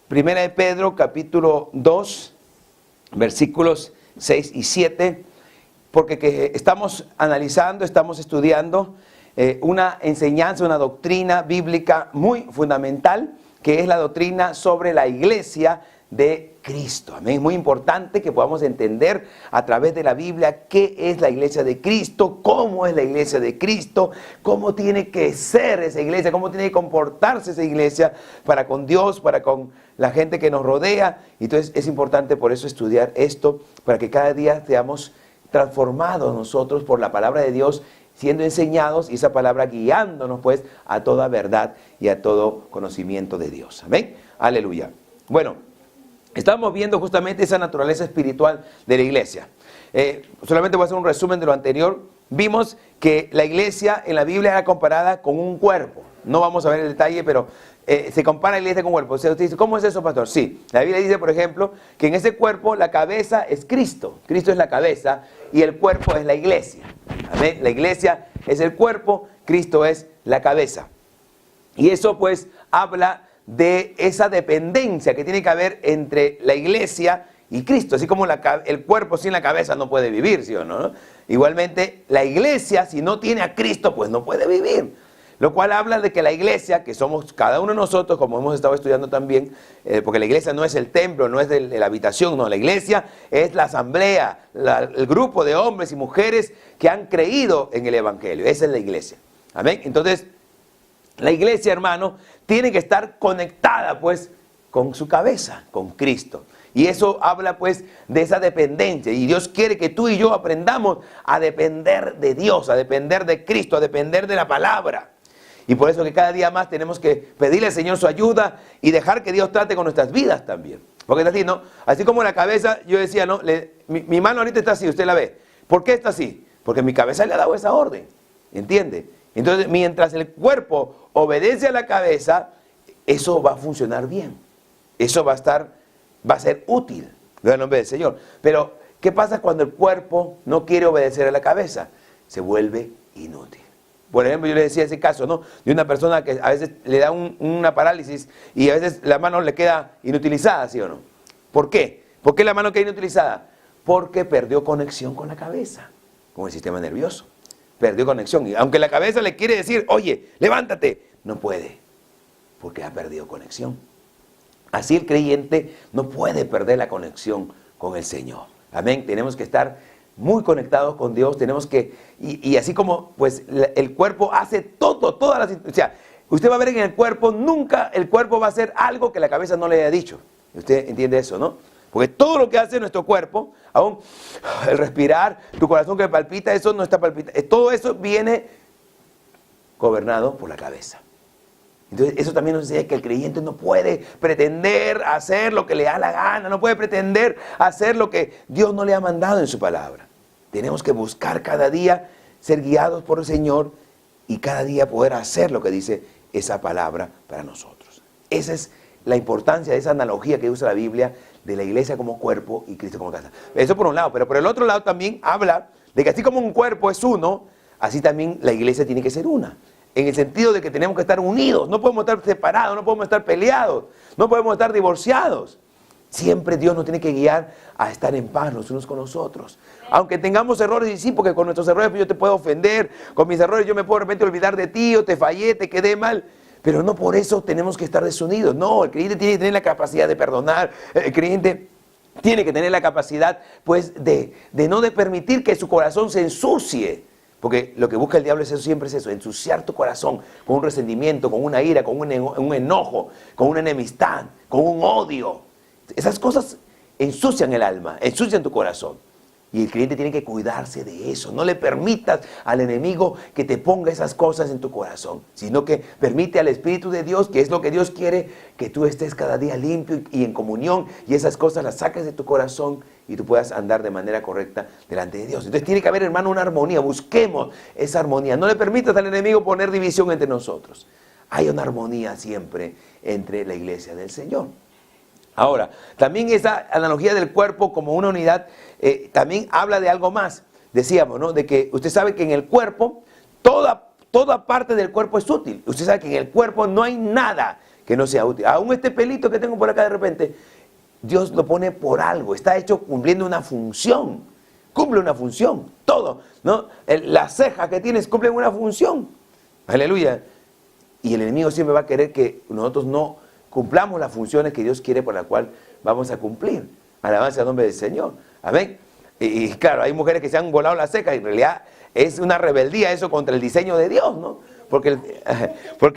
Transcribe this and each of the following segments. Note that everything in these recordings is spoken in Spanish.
Primera de Pedro, capítulo 2, versículos 6 y 7, porque que estamos analizando, estamos estudiando una enseñanza, una doctrina bíblica muy fundamental, que es la doctrina sobre la iglesia de Cristo. Amén. Es muy importante que podamos entender a través de la Biblia qué es la iglesia de Cristo, cómo es la iglesia de Cristo, cómo tiene que ser esa iglesia, cómo tiene que comportarse esa iglesia para con Dios, para con la gente que nos rodea. Entonces es importante por eso estudiar esto, para que cada día seamos transformados nosotros por la palabra de Dios, siendo enseñados y esa palabra guiándonos pues a toda verdad y a todo conocimiento de Dios. Amén. Aleluya. Bueno, estamos viendo justamente esa naturaleza espiritual de la iglesia. Solamente voy a hacer un resumen de lo anterior. Vimos que la iglesia en la Biblia era comparada con un cuerpo. No vamos a ver el detalle, pero se compara la iglesia con un cuerpo. O sea, usted dice, ¿cómo es eso, pastor? Sí, la Biblia dice, por ejemplo, que en ese cuerpo la cabeza es Cristo. Cristo es la cabeza y el cuerpo es la iglesia. Amén. La iglesia es el cuerpo, Cristo es la cabeza. Y eso pues habla de esa dependencia que tiene que haber entre la iglesia y Cristo. Así como el cuerpo sin la cabeza no puede vivir, ¿sí o no? Igualmente, la iglesia, si no tiene a Cristo, pues no puede vivir. Lo cual habla de que la iglesia, que somos cada uno de nosotros, como hemos estado estudiando también, porque la iglesia no es el templo, no es la habitación, no, la iglesia es la asamblea, el grupo de hombres y mujeres que han creído en el evangelio. Esa es la iglesia. Amén. Entonces, la iglesia, hermano, tiene que estar conectada pues con su cabeza, con Cristo. Y eso habla pues de esa dependencia. Y Dios quiere que tú y yo aprendamos a depender de Dios, a depender de Cristo, a depender de la palabra. Y por eso que cada día más tenemos que pedirle al Señor su ayuda y dejar que Dios trate con nuestras vidas también. Porque es así, ¿no? Así como la cabeza, yo decía, ¿no? Mi mano ahorita está así, usted la ve. ¿Por qué está así? Porque mi cabeza le ha dado esa orden. ¿Entiende? Entonces, mientras el cuerpo obedece a la cabeza, eso va a funcionar bien. Eso va a ser útil. Gloria al nombre del Señor. Pero, ¿qué pasa cuando el cuerpo no quiere obedecer a la cabeza? Se vuelve inútil. Por ejemplo, yo le decía ese caso, ¿no? De una persona que a veces le da una parálisis y a veces la mano le queda inutilizada, ¿sí o no? ¿Por qué? ¿Por qué la mano queda inutilizada? Porque perdió conexión con la cabeza, con el sistema nervioso. Perdió conexión. Y aunque la cabeza le quiere decir, oye, levántate, no puede, porque ha perdido conexión. Así el creyente no puede perder la conexión con el Señor. Amén. Tenemos que estar muy conectados con Dios. Tenemos que, y así como pues el cuerpo hace todas las, o sea, usted va a ver en el cuerpo, nunca el cuerpo va a hacer algo que la cabeza no le haya dicho. Usted entiende eso, ¿no? Porque todo lo que hace nuestro cuerpo, aún el respirar, tu corazón que palpita, eso no está palpitando. Todo eso viene gobernado por la cabeza. Entonces eso también nos enseña que el creyente no puede pretender hacer lo que le da la gana, no puede pretender hacer lo que Dios no le ha mandado en su palabra. Tenemos que buscar cada día ser guiados por el Señor y cada día poder hacer lo que dice esa palabra para nosotros. Esa es la importancia de esa analogía que usa la Biblia de la iglesia como cuerpo y Cristo como casa. Eso por un lado, pero por el otro lado también habla de que así como un cuerpo es uno, así también la iglesia tiene que ser una. En el sentido de que tenemos que estar unidos, no podemos estar separados, no podemos estar peleados, no podemos estar divorciados. Siempre Dios nos tiene que guiar a estar en paz los unos con los otros. Aunque tengamos errores, y sí, porque con nuestros errores yo te puedo ofender, con mis errores yo me puedo de repente olvidar de ti, o te fallé, te quedé mal. Pero no por eso tenemos que estar desunidos. No, el creyente tiene que tener la capacidad de perdonar. El creyente tiene que tener la capacidad pues de no permitir que su corazón se ensucie. Porque lo que busca el diablo es eso, siempre es eso, ensuciar tu corazón con un resentimiento, con una ira, con un enojo, con una enemistad, con un odio. Esas cosas ensucian el alma, ensucian tu corazón. Y el creyente tiene que cuidarse de eso. No le permitas al enemigo que te ponga esas cosas en tu corazón, sino que permite al Espíritu de Dios, que es lo que Dios quiere, que tú estés cada día limpio y en comunión, y esas cosas las saques de tu corazón y tú puedas andar de manera correcta delante de Dios. Entonces tiene que haber, hermano, una armonía. Busquemos esa armonía. No le permitas al enemigo poner división entre nosotros. Hay una armonía siempre entre la iglesia del Señor. Ahora, también esa analogía del cuerpo como una unidad también habla de algo más. Decíamos, ¿no? De que usted sabe que en el cuerpo, toda parte del cuerpo es útil. Usted sabe que en el cuerpo no hay nada que no sea útil. Aún este pelito que tengo por acá de repente, Dios lo pone por algo, está hecho cumpliendo una función, cumple una función, todo, ¿no? Las cejas que tienes cumplen una función, aleluya. Y el enemigo siempre va a querer que nosotros no cumplamos las funciones que Dios quiere por la cual vamos a cumplir. Alabanza al nombre del Señor, amén. Y claro, hay mujeres que se han volado las cejas y en realidad es una rebeldía eso contra el diseño de Dios, ¿no? Porque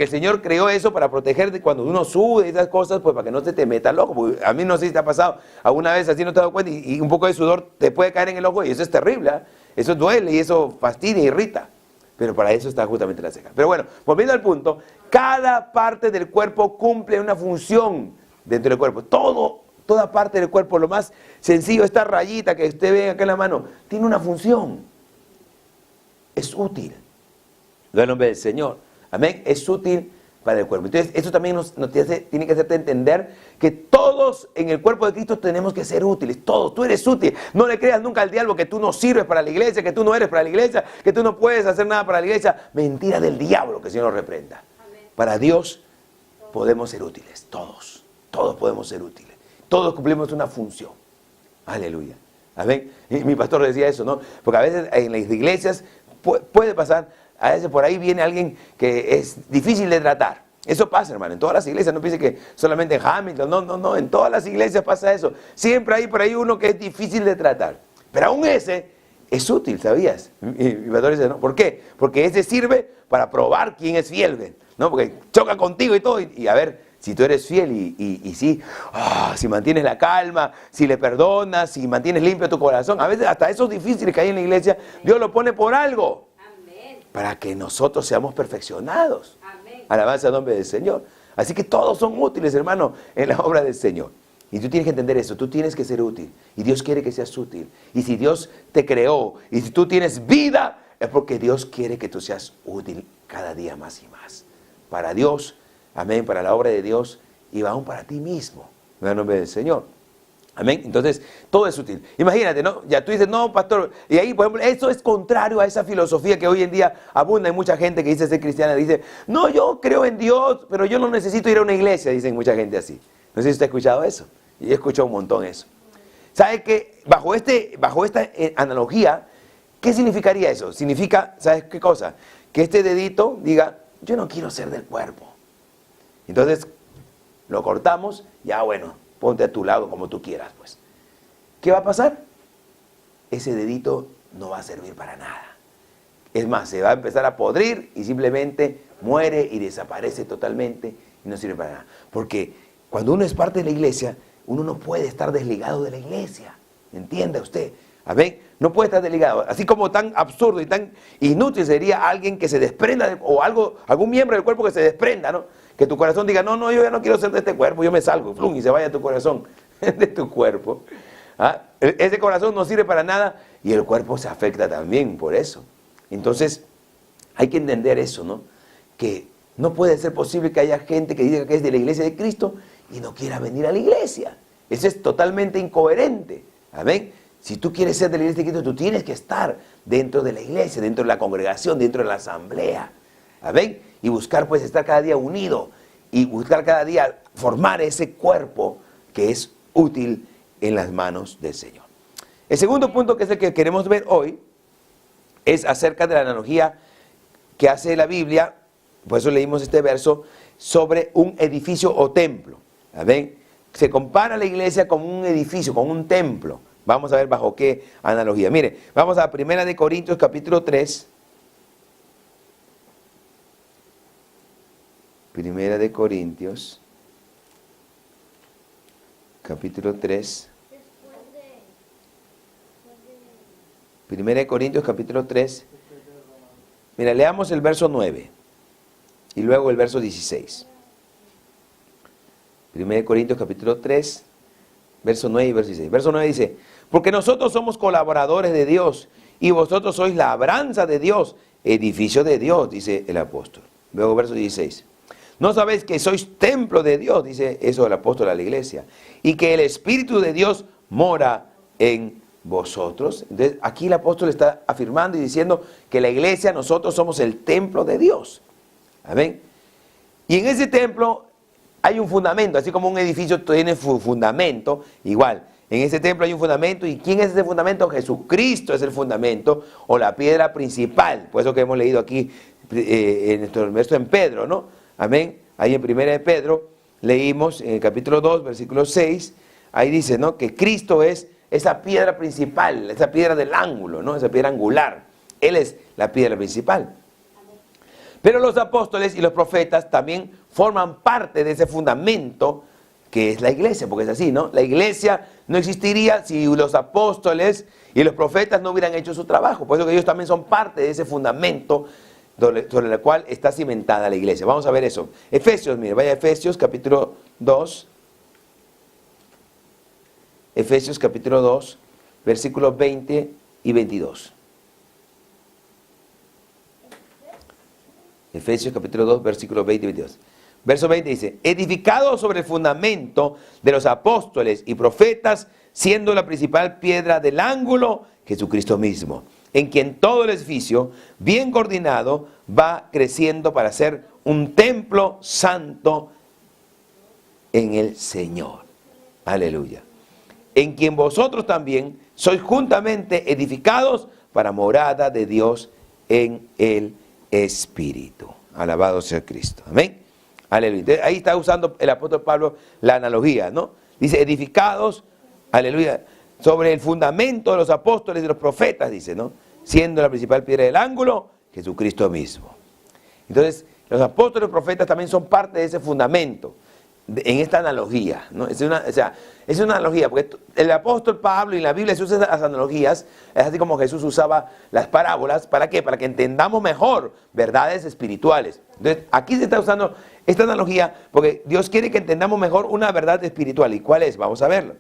el Señor creó eso para protegerte cuando uno sube y esas cosas, pues para que no te metas loco. Porque a mí no sé si te ha pasado alguna vez así, no te has dado cuenta, y un poco de sudor te puede caer en el ojo y eso es terrible, ¿eh? Eso duele y eso fastidia, irrita. Pero para eso está justamente la ceja. Pero bueno, volviendo al punto, cada parte del cuerpo cumple una función dentro del cuerpo. Toda parte del cuerpo, lo más sencillo, esta rayita que usted ve acá en la mano, tiene una función. Es útil. Lo del nombre del Señor. Amén. Es útil para el cuerpo. Entonces, eso también tiene que hacerte entender que todos en el cuerpo de Cristo tenemos que ser útiles. Todos. Tú eres útil. No le creas nunca al diablo que tú no sirves para la iglesia, que tú no eres para la iglesia, que tú no puedes hacer nada para la iglesia. Mentira del diablo, que el Señor lo reprenda. Amén. Para Dios podemos ser útiles. Todos. Todos podemos ser útiles. Todos cumplimos una función. Aleluya. Amén. Y mi pastor decía eso, ¿no? Porque a veces en las iglesias puede pasar, a veces por ahí viene alguien que es difícil de tratar. Eso pasa, hermano, en todas las iglesias. No piense que solamente en Hamilton, no, en todas las iglesias pasa eso. Siempre hay por ahí uno que es difícil de tratar. Pero aún ese es útil, ¿sabías? Mi pastor dice, ¿no? ¿Por qué? Porque ese sirve para probar quién es fiel, ¿no? Porque choca contigo y todo, y a ver si tú eres fiel y si mantienes la calma, si le perdonas, si mantienes limpio tu corazón. A veces hasta esos difíciles que hay en la iglesia, Dios lo pone por algo. Amén. Para que nosotros seamos perfeccionados. Amén. Alabanza al nombre del Señor. Así que todos son útiles, hermano, en la obra del Señor. Y tú tienes que entender eso, tú tienes que ser útil. Y Dios quiere que seas útil. Y si Dios te creó, y si tú tienes vida, es porque Dios quiere que tú seas útil cada día más y más. Para Dios, amén, para la obra de Dios y aún para ti mismo, en el nombre del Señor. Amén. Entonces, todo es útil. Imagínate, ¿no? Ya tú dices, no, pastor, y ahí, por ejemplo, eso es contrario a esa filosofía que hoy en día abunda en mucha gente que dice ser cristiana. Dice, no, yo creo en Dios, pero yo no necesito ir a una iglesia, dicen mucha gente así. No sé si usted ha escuchado eso. Y he escuchado un montón eso. ¿Sabe qué? Bajo esta analogía, ¿qué significaría eso? Significa, ¿sabes qué cosa? Que este dedito diga, yo no quiero ser del cuerpo. Entonces, lo cortamos, ya bueno, ponte a tu lado como tú quieras, pues. ¿Qué va a pasar? Ese dedito no va a servir para nada. Es más, se va a empezar a podrir y simplemente muere y desaparece totalmente y no sirve para nada. Porque cuando uno es parte de la iglesia, uno no puede estar desligado de la iglesia. ¿Entienda usted? Amén. No puede estar desligado. Así como tan absurdo y tan inútil sería alguien que se desprenda, o algún miembro del cuerpo que se desprenda, ¿no? Que tu corazón diga, no, yo ya no quiero ser de este cuerpo, yo me salgo, flum, y se vaya tu corazón de tu cuerpo. ¿Ah? Ese corazón no sirve para nada y el cuerpo se afecta también por eso. Entonces, hay que entender eso, ¿no? Que no puede ser posible que haya gente que diga que es de la iglesia de Cristo y no quiera venir a la iglesia. Eso es totalmente incoherente. Amén. Si tú quieres ser de la iglesia de Cristo, tú tienes que estar dentro de la iglesia, dentro de la congregación, dentro de la asamblea. Amén. Y buscar pues estar cada día unido y buscar cada día formar ese cuerpo que es útil en las manos del Señor. El segundo punto, que es el que queremos ver hoy, es acerca de la analogía que hace la Biblia, por eso leímos este verso, sobre un edificio o templo. Amén. Se compara la iglesia con un edificio, con un templo. Vamos a ver bajo qué analogía. Mire, vamos a 1 Corintios capítulo 3. 1 Corintios capítulo 3. 1 Corintios capítulo 3. Mira, leamos el verso 9 y luego el verso 16. 1 Corintios capítulo 3, verso 9 y verso 16. Verso 9 dice, porque nosotros somos colaboradores de Dios y vosotros sois labranza de Dios, edificio de Dios, dice el apóstol. Luego verso 16. ¿No sabéis que sois templo de Dios? Dice eso el apóstol a la iglesia. Y que el Espíritu de Dios mora en vosotros. Entonces, aquí el apóstol está afirmando y diciendo que la iglesia, nosotros somos el templo de Dios. Amén. Y en ese templo hay un fundamento, así como un edificio tiene fundamento, igual. En ese templo hay un fundamento. ¿Y quién es ese fundamento? Jesucristo es el fundamento o la piedra principal. Por eso que hemos leído aquí en nuestro verso en Pedro, ¿no? Amén. Ahí en 1 de Pedro leímos en el capítulo 2, versículo 6. Ahí dice, ¿no? Que Cristo es esa piedra principal, esa piedra del ángulo, ¿no? Esa piedra angular. Él es la piedra principal. Pero los apóstoles y los profetas también forman parte de ese fundamento que es la iglesia, porque es así, ¿no? La iglesia no existiría si los apóstoles y los profetas no hubieran hecho su trabajo. Por eso que ellos también son parte de ese fundamento sobre el cual está cimentada la iglesia. Vamos a ver eso. Efesios, mire, vaya a Efesios capítulo 2. Efesios capítulo 2, versículos 20 y 22. Efesios capítulo 2, versículos 20 y 22. Verso 20 dice, edificado sobre el fundamento de los apóstoles y profetas, siendo la principal piedra del ángulo, Jesucristo mismo, en quien todo el edificio, bien coordinado, va creciendo para ser un templo santo en el Señor. Aleluya. En quien vosotros también sois juntamente edificados para morada de Dios en el Espíritu. Alabado sea Cristo. Amén. Aleluya. Entonces, ahí está usando el apóstol Pablo la analogía, ¿no? Dice, edificados, aleluya, sobre el fundamento de los apóstoles y de los profetas, dice, ¿no? Siendo la principal piedra del ángulo, Jesucristo mismo. Entonces, los apóstoles y los profetas también son parte de ese fundamento, en esta analogía, ¿no? Es una analogía, porque el apóstol Pablo y en la Biblia se usan las analogías, es así como Jesús usaba las parábolas, ¿para qué? Para que entendamos mejor verdades espirituales. Entonces, aquí se está usando esta analogía porque Dios quiere que entendamos mejor una verdad espiritual. ¿Y cuál es? Vamos a verlo.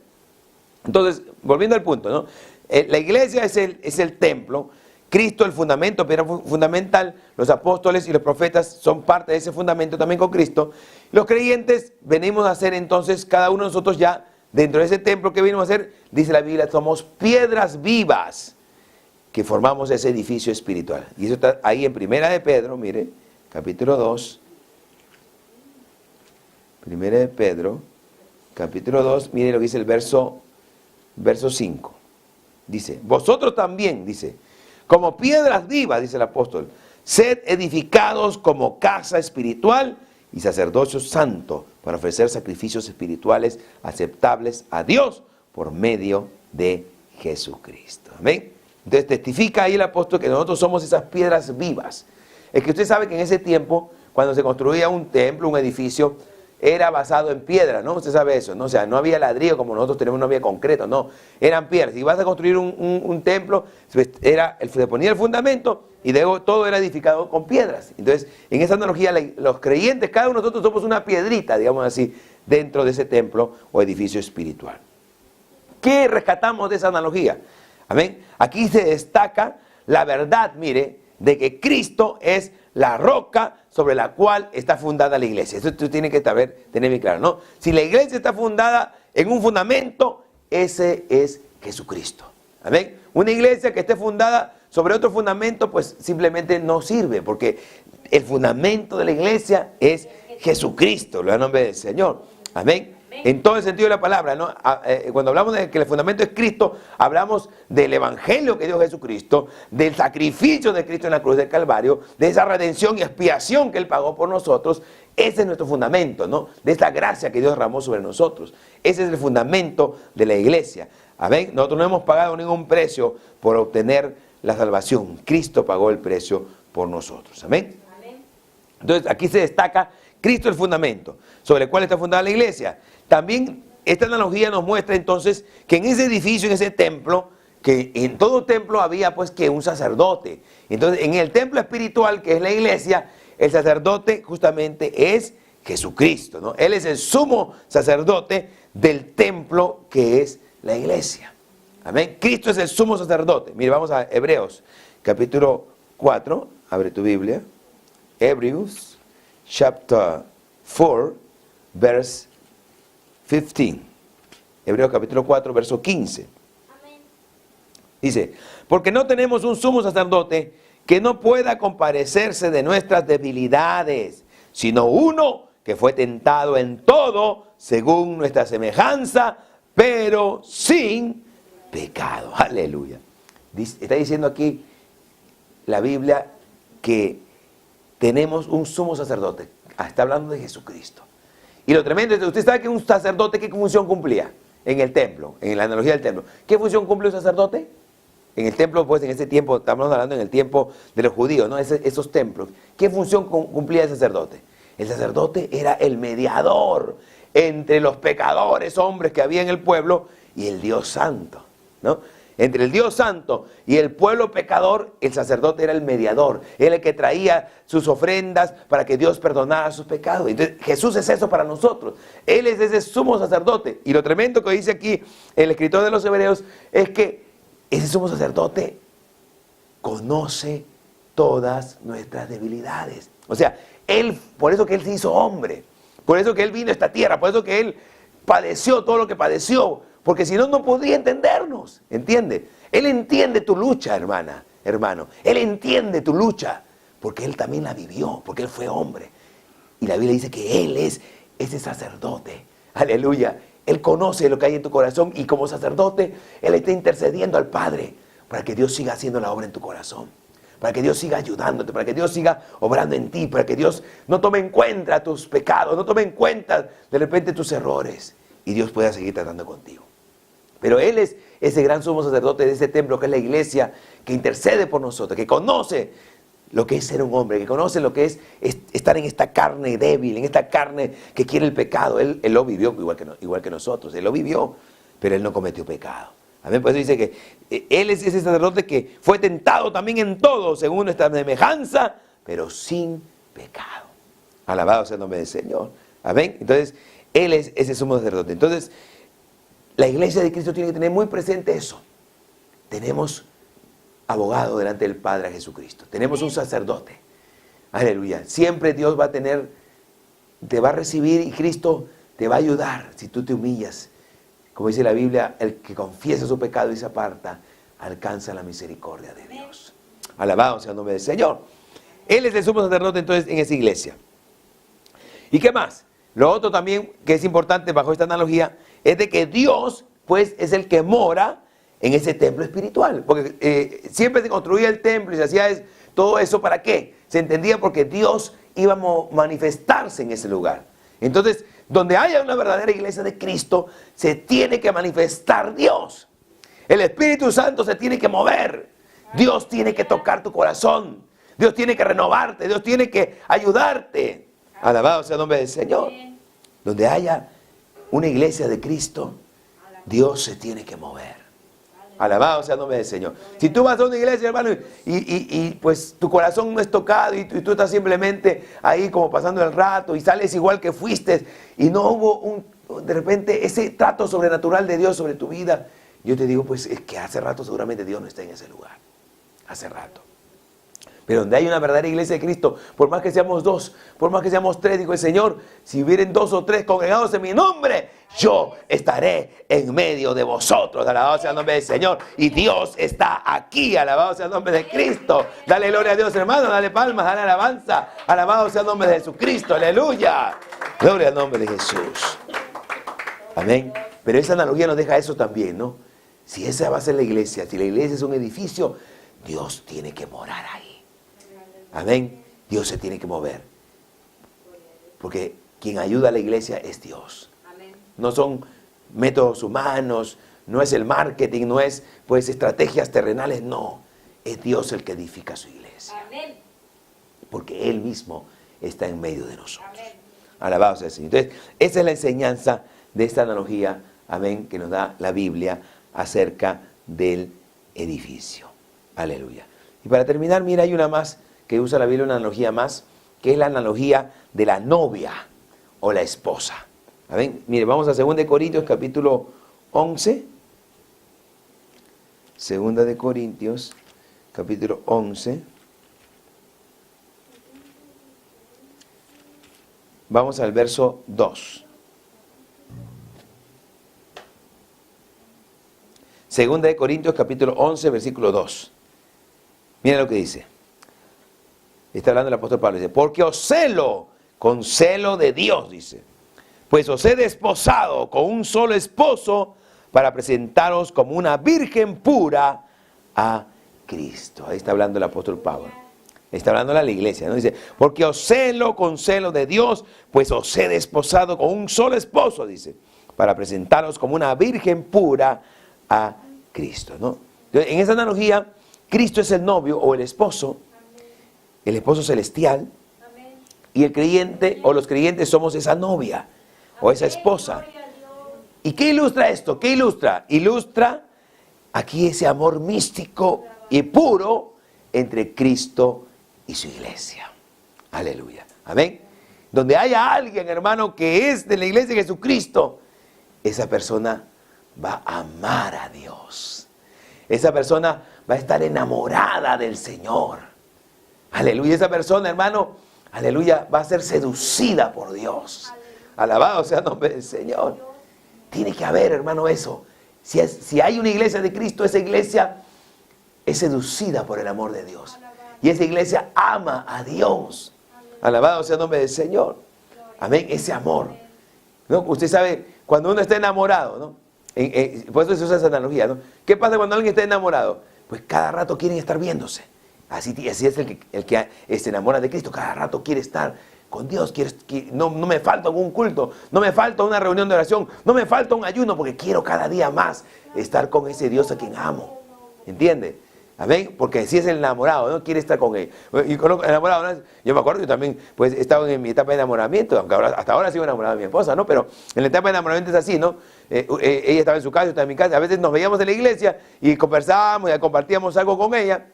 Entonces, volviendo al punto, ¿no? La iglesia es el templo, Cristo el fundamento, piedra fundamental, los apóstoles y los profetas son parte de ese fundamento también con Cristo. Los creyentes venimos a ser entonces, cada uno de nosotros ya, dentro de ese templo que venimos a ser, dice la Biblia, somos piedras vivas que formamos ese edificio espiritual. Y eso está ahí en 1 de Pedro, mire, capítulo 2. 1 de Pedro, capítulo 2, mire lo que dice el verso 5. Dice, vosotros también, dice, como piedras vivas, dice el apóstol, sed edificados como casa espiritual y sacerdocio santo para ofrecer sacrificios espirituales aceptables a Dios por medio de Jesucristo. Amén. Entonces testifica ahí el apóstol que nosotros somos esas piedras vivas. Es que usted sabe que en ese tiempo, cuando se construía un templo, un edificio, era basado en piedra, ¿no? Usted sabe eso, ¿no? O sea, no había ladrillo como nosotros tenemos, no había concreto, no. Eran piedras. Si vas a construir un templo, se ponía el fundamento y luego todo era edificado con piedras. Entonces, en esa analogía, los creyentes, cada uno de nosotros somos una piedrita, digamos así, dentro de ese templo o edificio espiritual. ¿Qué rescatamos de esa analogía? Amén. Aquí se destaca la verdad, mire, de que Cristo es la roca sobre la cual está fundada la iglesia. Eso tú tienes que tener bien claro, ¿no? Si la iglesia está fundada en un fundamento, ese es Jesucristo. Amén. Una iglesia que esté fundada sobre otro fundamento, pues simplemente no sirve, porque el fundamento de la iglesia es Jesucristo, lo da en nombre del Señor. Amén. En todo el sentido de la palabra, ¿no? Cuando hablamos de que el fundamento es Cristo, hablamos del evangelio que dio Jesucristo, del sacrificio de Cristo en la cruz del Calvario, de esa redención y expiación que Él pagó por nosotros. Ese es nuestro fundamento, ¿no? De esta gracia que Dios derramó sobre nosotros. Ese es el fundamento de la iglesia. Amén. Nosotros no hemos pagado ningún precio por obtener la salvación. Cristo pagó el precio por nosotros. Amén. Entonces aquí se destaca Cristo el fundamento sobre el cual está fundada la iglesia. También esta analogía nos muestra entonces que en ese edificio, en ese templo, que en todo templo había pues que un sacerdote. Entonces en el templo espiritual que es la iglesia, el sacerdote justamente es Jesucristo, ¿no? Él es el sumo sacerdote del templo que es la iglesia. Amén. Cristo es el sumo sacerdote. Mire, vamos a Hebreos capítulo 4, abre tu Biblia. Hebrews chapter 4, verse 15. Hebreos capítulo 4, verso 15. Amén. Dice, porque no tenemos un sumo sacerdote que no pueda compadecerse de nuestras debilidades, sino uno que fue tentado en todo según nuestra semejanza, pero sin pecado. Aleluya. Está diciendo aquí la Biblia que tenemos un sumo sacerdote. Está hablando de Jesucristo. Y lo tremendo es que usted sabe que un sacerdote, ¿qué función cumplía? En el templo, en la analogía del templo. ¿Qué función cumple un sacerdote? En el templo, pues en ese tiempo, estamos hablando en el tiempo de los judíos, ¿no? Esos templos. ¿Qué función cumplía el sacerdote? El sacerdote era el mediador entre los pecadores hombres que había en el pueblo y el Dios Santo, ¿no? Entre el Dios Santo y el pueblo pecador, el sacerdote era el mediador. Era el que traía sus ofrendas para que Dios perdonara sus pecados. Entonces, Jesús es eso para nosotros. Él es ese sumo sacerdote. Y lo tremendo que dice aquí el escritor de los Hebreos es que ese sumo sacerdote conoce todas nuestras debilidades. O sea, por eso que Él se hizo hombre. Por eso que Él vino a esta tierra. Por eso que Él padeció todo lo que padeció. Porque si no, no podría entendernos, ¿entiende? Él entiende tu lucha, hermano. Él entiende tu lucha, porque Él también la vivió, porque Él fue hombre. Y la Biblia dice que Él es ese sacerdote. Aleluya. Él conoce lo que hay en tu corazón y como sacerdote, Él está intercediendo al Padre para que Dios siga haciendo la obra en tu corazón. Para que Dios siga ayudándote, para que Dios siga obrando en ti, para que Dios no tome en cuenta tus pecados, no tome en cuenta de repente tus errores y Dios pueda seguir tratando contigo. Pero Él es ese gran sumo sacerdote de ese templo que es la iglesia, que intercede por nosotros, que conoce lo que es ser un hombre, que conoce lo que es estar en esta carne débil, en esta carne que quiere el pecado. Él lo vivió igual que nosotros, Él lo vivió, pero Él no cometió pecado. Amén. Por eso dice que Él es ese sacerdote que fue tentado también en todo, según nuestra semejanza, pero sin pecado. Alabado sea el nombre del Señor. Amén. Entonces, Él es ese sumo sacerdote. Entonces, la iglesia de Cristo tiene que tener muy presente eso. Tenemos abogado delante del Padre a Jesucristo. Tenemos un sacerdote. Aleluya. Siempre Dios te va a recibir y Cristo te va a ayudar si tú te humillas. Como dice la Biblia, el que confiesa su pecado y se aparta, alcanza la misericordia de Dios. Alabado sea el nombre del Señor. Él es el sumo sacerdote entonces en esa iglesia. ¿Y qué más? Lo otro también que es importante bajo esta analogía es de que Dios, pues, es el que mora en ese templo espiritual. Porque siempre se construía el templo y se hacía todo eso, ¿para qué? Se entendía porque Dios iba a manifestarse en ese lugar. Entonces, donde haya una verdadera iglesia de Cristo, se tiene que manifestar Dios. El Espíritu Santo se tiene que mover. Dios tiene que tocar tu corazón. Dios tiene que renovarte. Dios tiene que ayudarte. Alabado sea el nombre del Señor. Donde haya una iglesia de Cristo, Dios se tiene que mover. Alabado sea el nombre del Señor. Si tú vas a una iglesia, hermano, y pues tu corazón no es tocado y tú estás simplemente ahí como pasando el rato y sales igual que fuiste y no hubo de repente ese trato sobrenatural de Dios sobre tu vida, yo te digo, pues es que hace rato seguramente Dios no está en ese lugar. Hace rato. Pero donde hay una verdadera iglesia de Cristo, por más que seamos 2, por más que seamos 3, dijo el Señor, si hubieren 2 o 3 congregados en mi nombre, yo estaré en medio de vosotros. Alabado sea el nombre del Señor. Y Dios está aquí. Alabado sea el nombre de Cristo. Dale gloria a Dios, hermano. Dale palmas, dale alabanza. Alabado sea el nombre de Jesucristo. Aleluya. Gloria al nombre de Jesús. Amén. Pero esa analogía nos deja eso también, ¿no? Si esa va a ser la iglesia, si la iglesia es un edificio, Dios tiene que morar ahí. Amén. Dios se tiene que mover. Porque quien ayuda a la iglesia es Dios. Amén. No son métodos humanos, no es el marketing, no es pues estrategias terrenales, no. Es Dios el que edifica su iglesia. Amén. Porque Él mismo está en medio de nosotros. Amén. Alabado sea el Señor. Entonces, esa es la enseñanza de esta analogía, amén, que nos da la Biblia acerca del edificio. Aleluya. Y para terminar, mira, hay una más que usa la Biblia, una analogía más, que es la analogía de la novia o la esposa. ¿Amén? Mire, vamos a 2 Corintios capítulo 11. 2 Corintios capítulo 11. Vamos al verso 2. 2 Corintios capítulo 11, versículo 2. Mira lo que dice. Está hablando el apóstol Pablo. Dice, porque os celo con celo de Dios, dice. Pues os he desposado con un solo esposo para presentaros como una virgen pura a Cristo. Ahí está hablando el apóstol Pablo. Está hablando a la iglesia, ¿no? Dice, porque os celo con celo de Dios, pues os he desposado con un solo esposo, dice, para presentaros como una virgen pura a Cristo, ¿no? Entonces, en esa analogía, Cristo es el novio o el esposo celestial, y el creyente o los creyentes somos esa novia o esa esposa. ¿Y qué ilustra esto? ¿Qué ilustra? Ilustra aquí ese amor místico y puro entre Cristo y su iglesia. Aleluya. Amén. Donde haya alguien, hermano, que es de la iglesia de Jesucristo, esa persona va a amar a Dios. Esa persona va a estar enamorada del Señor. Aleluya. Esa persona, hermano, aleluya, va a ser seducida por Dios. Alabado sea el nombre del Señor. Tiene que haber, hermano, eso. Si hay una iglesia de Cristo, esa iglesia es seducida por el amor de Dios. Y esa iglesia ama a Dios. Alabado sea el nombre del Señor. Amén. Ese amor, ¿no? Usted sabe, cuando uno está enamorado, ¿no? Por eso se usa esa analogía, ¿no? ¿Qué pasa cuando alguien está enamorado? Pues cada rato quieren estar viéndose. Así es el que se enamora de Cristo. Cada rato quiere estar con Dios. No me falta un culto, no me falta una reunión de oración, no me falta un ayuno, porque quiero cada día más estar con ese Dios a quien amo. ¿Entiende? Amén, porque si es el enamorado, ¿no? Quiere estar con él. Y con el enamorado, ¿no? Yo me acuerdo, yo también pues he estado en mi etapa de enamoramiento, aunque hasta ahora sigo enamorado de mi esposa, ¿no? Pero en la etapa de enamoramiento es así, ¿no? Ella estaba en su casa, yo estaba en mi casa. A veces nos veíamos en la iglesia y conversábamos, y compartíamos algo con ella.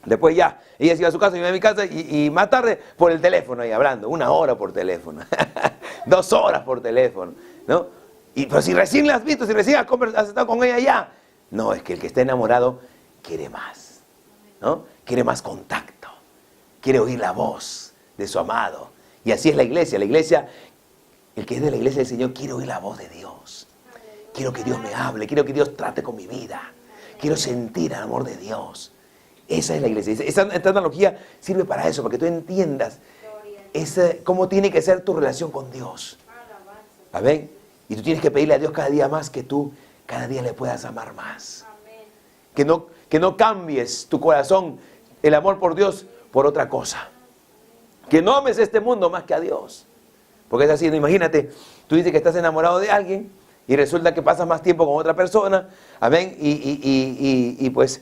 Después ya, ella se iba a su casa, yo iba a mi casa, y más tarde por el teléfono ahí hablando, 1 hora por teléfono, 2 horas por teléfono, ¿no? Pero si recién la has visto, si recién has estado con ella ya, no, es que el que está enamorado quiere más, ¿no? Quiere más contacto, quiere oír la voz de su amado. Y así es la iglesia, el que es de la iglesia del Señor quiere oír la voz de Dios. Quiero que Dios me hable, quiero que Dios trate con mi vida, quiero sentir el amor de Dios. Esa es la iglesia. Esta analogía sirve para eso, para que tú entiendas cómo tiene que ser tu relación con Dios. Amén. Y tú tienes que pedirle a Dios cada día más que tú cada día le puedas amar más. Que no cambies tu corazón, el amor por Dios, por otra cosa. Que no ames este mundo más que a Dios. Porque es así, ¿no? Imagínate, tú dices que estás enamorado de alguien y resulta que pasas más tiempo con otra persona. Amén. Y pues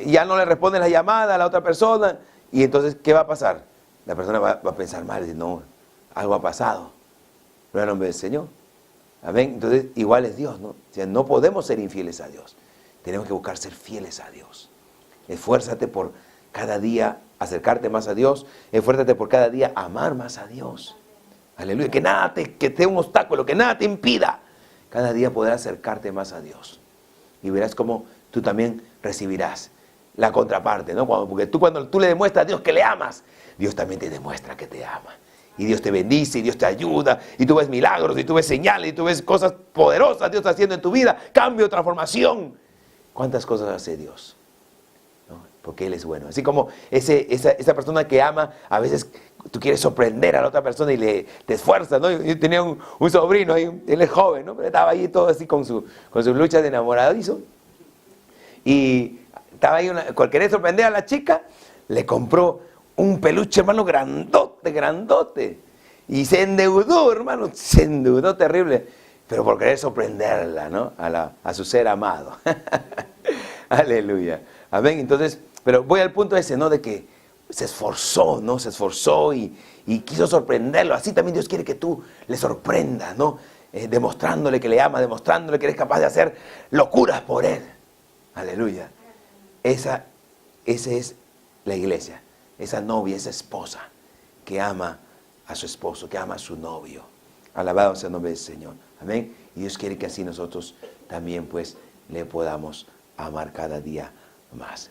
ya no le responde la llamada a la otra persona, y entonces, ¿qué va a pasar? La persona va a pensar mal, y decir, no, algo ha pasado. Pero en nombre del Señor. Amén. Entonces, igual es Dios, ¿no? O sea, no podemos ser infieles a Dios. Tenemos que buscar ser fieles a Dios. Esfuérzate por cada día acercarte más a Dios. Esfuérzate por cada día amar más a Dios. Aleluya. Que nada que te un obstáculo, que nada te impida. Cada día podrás acercarte más a Dios. Y verás cómo tú también recibirás la contraparte, ¿no? Porque cuando tú le demuestras a Dios que le amas, Dios también te demuestra que te ama. Y Dios te bendice, y Dios te ayuda, y tú ves milagros, y tú ves señales, y tú ves cosas poderosas Dios haciendo en tu vida, cambio, transformación. ¿Cuántas cosas hace Dios? ¿No? Porque Él es bueno. Así como esa persona que ama, a veces tú quieres sorprender a la otra persona y te esfuerzas, ¿no? Yo tenía un sobrino, él es joven, ¿no? Pero estaba ahí todo así con sus luchas de enamoradizo. Y estaba ahí, quería sorprender a la chica, le compró un peluche, hermano, grandote. Y se endeudó, hermano, se endeudó terrible. Pero por querer sorprenderla, ¿no? A su ser amado. Aleluya. Amén. Entonces, pero voy al punto ese, ¿no? De que se esforzó, ¿no? Se esforzó y quiso sorprenderlo. Así también Dios quiere que tú le sorprendas, ¿no? Demostrándole que le ama, demostrándole que eres capaz de hacer locuras por Él. Aleluya. Esa es la iglesia. Esa novia, esa esposa que ama a su esposo, que ama a su novio. Alabado sea el nombre del Señor. Amén. Y Dios quiere que así nosotros también pues le podamos amar cada día más.